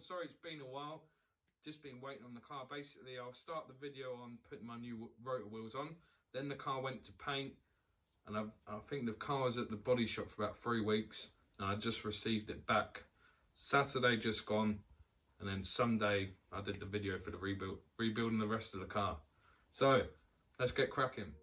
sorry it's been a while. Just been waiting on the car. Basically, I'll start the video on putting my new rotor wheels on. Then the car went to paint, and I think the car was at the body shop for about 3 weeks, and I just received it back Saturday just gone, and then Sunday I did the video for the rebuilding the rest of the car. So let's get cracking.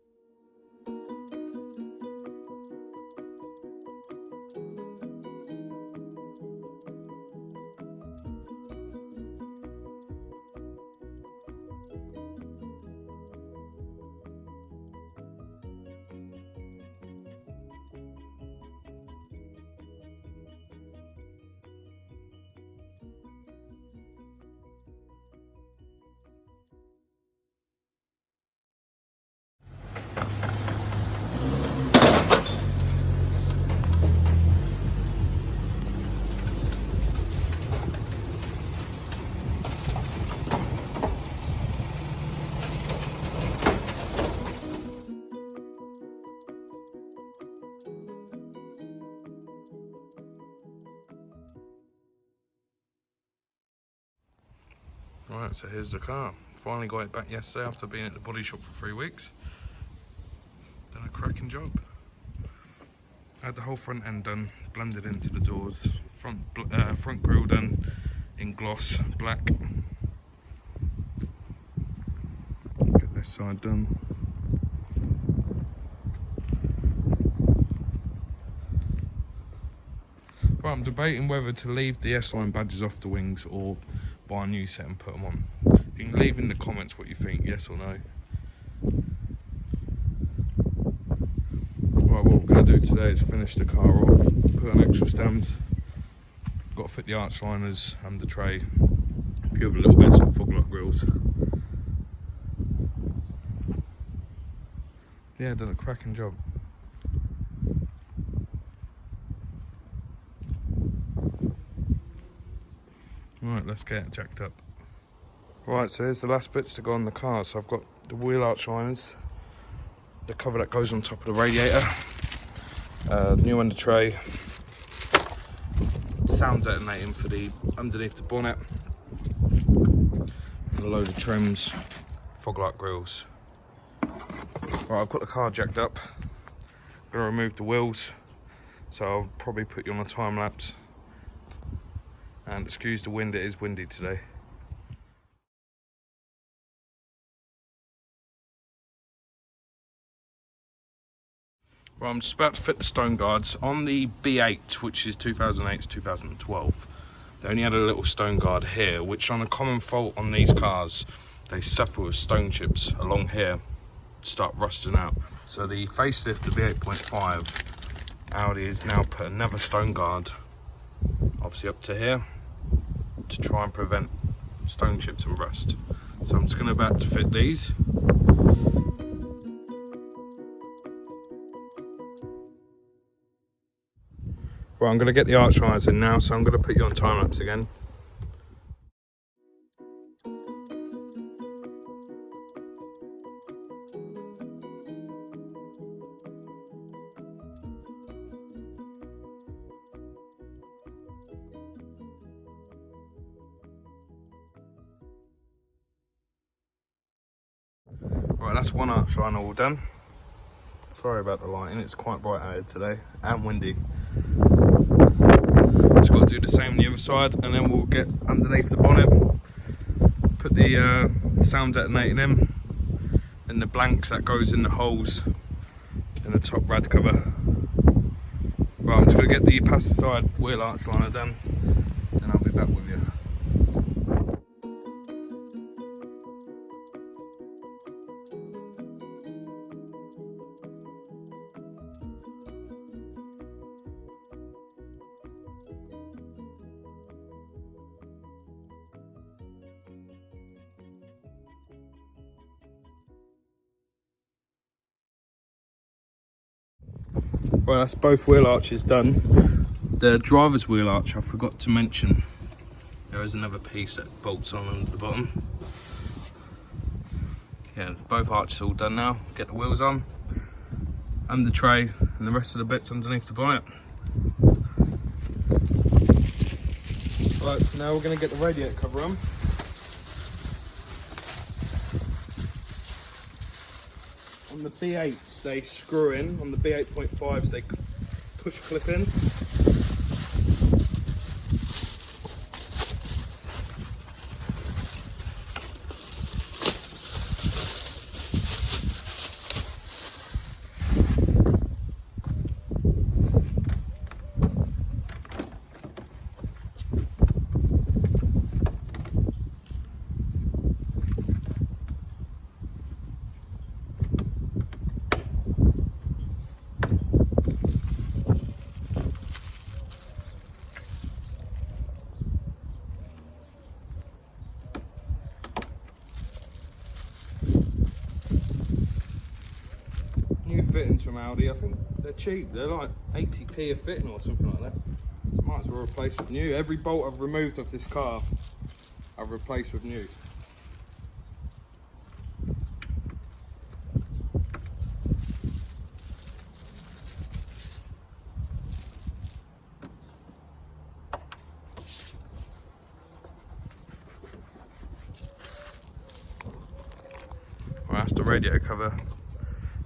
Right, so here's the car. Finally got it back yesterday after being at the body shop for 3 weeks. Done a cracking job. Had the whole front end done, blended into the doors. Front grille done in gloss black. Get this side done. Right, I'm debating whether to leave the S-line badges off the wings or buy a new set and put them on. You can leave in the comments what you think, yes or no. Right, what we're going to do today is finish the car off, put on extra stems, got to fit the arch liners and the tray, a few other little bits of fog light grills. Yeah, done a cracking job. Right, let's get it jacked up. Right, so here's the last bits to go on the car. So I've got the wheel arch liners, the cover that goes on top of the radiator, new under tray, sound detonating for the underneath the bonnet, and a load of trims, fog light grills. Right, I've got the car jacked up. I'm gonna remove the wheels, so I'll probably put you on a time lapse. And excuse the wind, it is windy today. Well, I'm just about to fit the stone guards on the B8, which is 2008 to 2012. They only had a little stone guard here, which on a common fault on these cars, they suffer with stone chips along here, start rusting out. So the facelift, the B8.5, Audi has now put another stone guard, obviously up to here, to try and prevent stone chips and rust. So I'm just about to fit these. Right, I'm going to get the arch liners in now, so I'm going to put you on time lapse again. Right, that's one arch liner all done. Sorry about the lighting, it's quite bright out here today and windy. Just got to do the same on the other side, and then we'll get underneath the bonnet, put the sound detonating in, and the blanks that goes in the holes in the top rad cover. Right, I'm just going to get the passenger side wheel arch liner done, and I'll be back with you. Well, that's both wheel arches done. The driver's wheel arch, I forgot to mention, there is another piece that bolts on at the bottom. Yeah, both arches all done now. Get the wheels on, and the tray, and the rest of the bits underneath the bonnet. Right, so now we're going to get the radiator cover on. On the B8s they screw in, on the B8.5s they push clip in. Fittings from Audi, I think they're cheap, they're like 80p a fitting or something like that, so might as well replace with new. Every bolt I've removed off this car I've replaced with new. Well, that's the radiator cover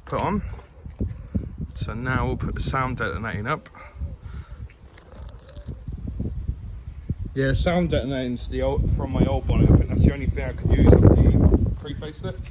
put on. So now we'll put the sound detonating up. Yeah, sound detonating's from my old bonnet. I think that's the only thing I could use of the pre-facelift.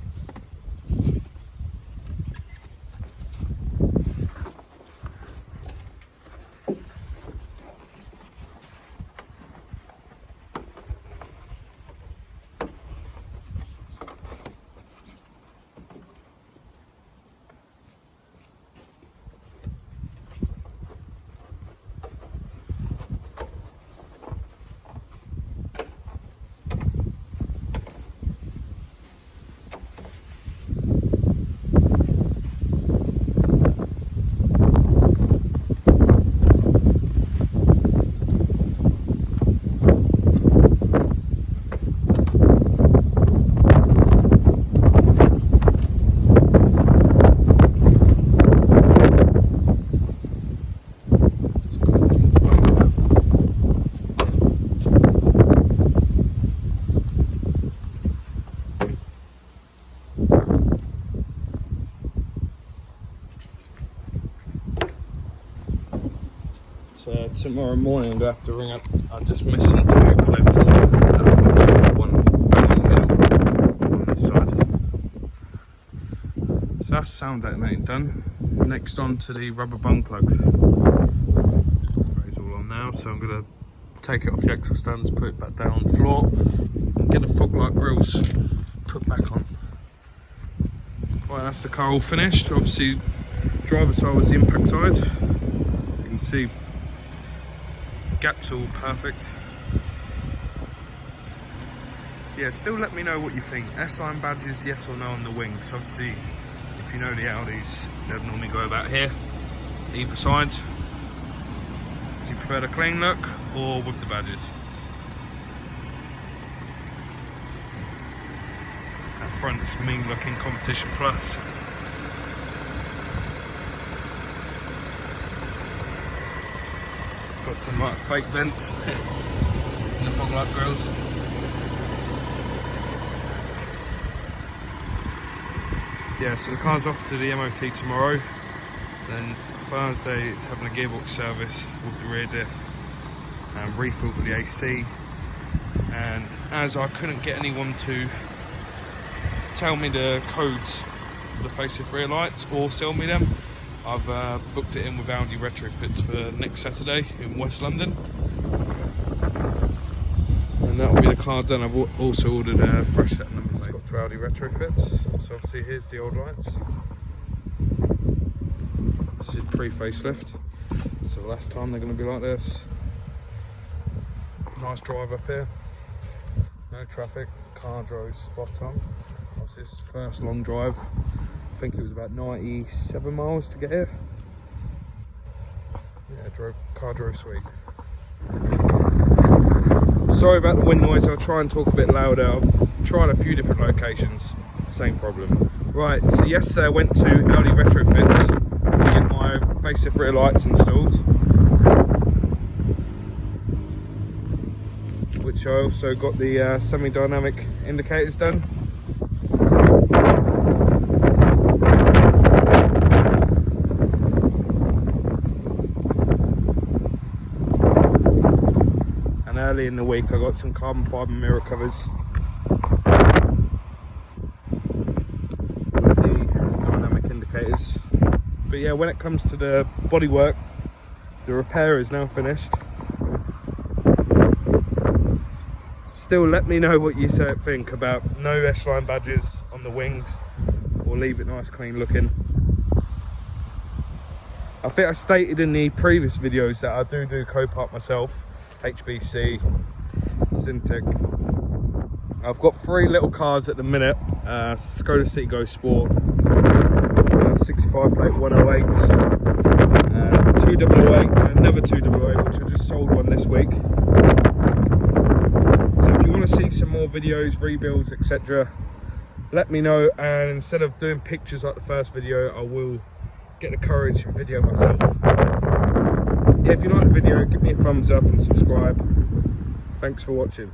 Tomorrow morning I'm going to have to ring up. I'm just missing 2 clips. One in the middle, on this side. So that's sound detonating done. Next on to the rubber bung plugs. It's all on now, so I'm going to take it off the axle stands, put it back down on the floor, and get the fog light grills put back on. Right, that's the car all finished. Obviously, driver's side was the impact side. You can see gaps all perfect. Yeah, still let me know what you think. S-line badges, yes or no on the wings. Obviously, if you know the Audis, they'd normally go about here, either side. Do you prefer the clean look or with the badges? That front is mean looking, Competition Plus. Got some like fake vents in the fog light grills. Yeah, so the car's off to the MOT tomorrow. Then Thursday it's having a gearbox service with the rear diff and refill for the AC. And as I couldn't get anyone to tell me the codes for the facelift rear lights or sell me them, I've booked it in with Audi Retrofits for next Saturday in West London. And that'll be the car done. I've also ordered a fresh set number plate. Got to Audi Retrofits. So obviously here's the old lights. This is pre-facelift. So last time they're going to be like this. Nice drive up here. No traffic. Car drove spot on. Obviously this is the first long drive. I think it was about 97 miles to get here. Yeah, car drove sweet. Sorry about the wind noise, I'll try and talk a bit louder. I've tried a few different locations, same problem. Right, so yesterday I went to Audi Retrofits to get my facelift rear lights installed. which I also got the semi-dynamic indicators done. And early in the week I got some carbon fibre mirror covers with the dynamic indicators. But yeah, when it comes to the bodywork, the repair is now finished. Still, let me know what you think about no S-line badges on the wings, or leave it nice clean looking. I think I stated in the previous videos that I do co-part myself, HBC, Syntec. I've got 3 little cars at the minute, Skoda Citigo Sport, 65 plate 108, 208 and another 208, which I just sold one this week. So if you want to see some more videos, rebuilds, etc., let me know, and instead of doing pictures like the first video, I will get the courage and video myself. Yeah, if you like the video, give me a thumbs up and subscribe. Thanks for watching.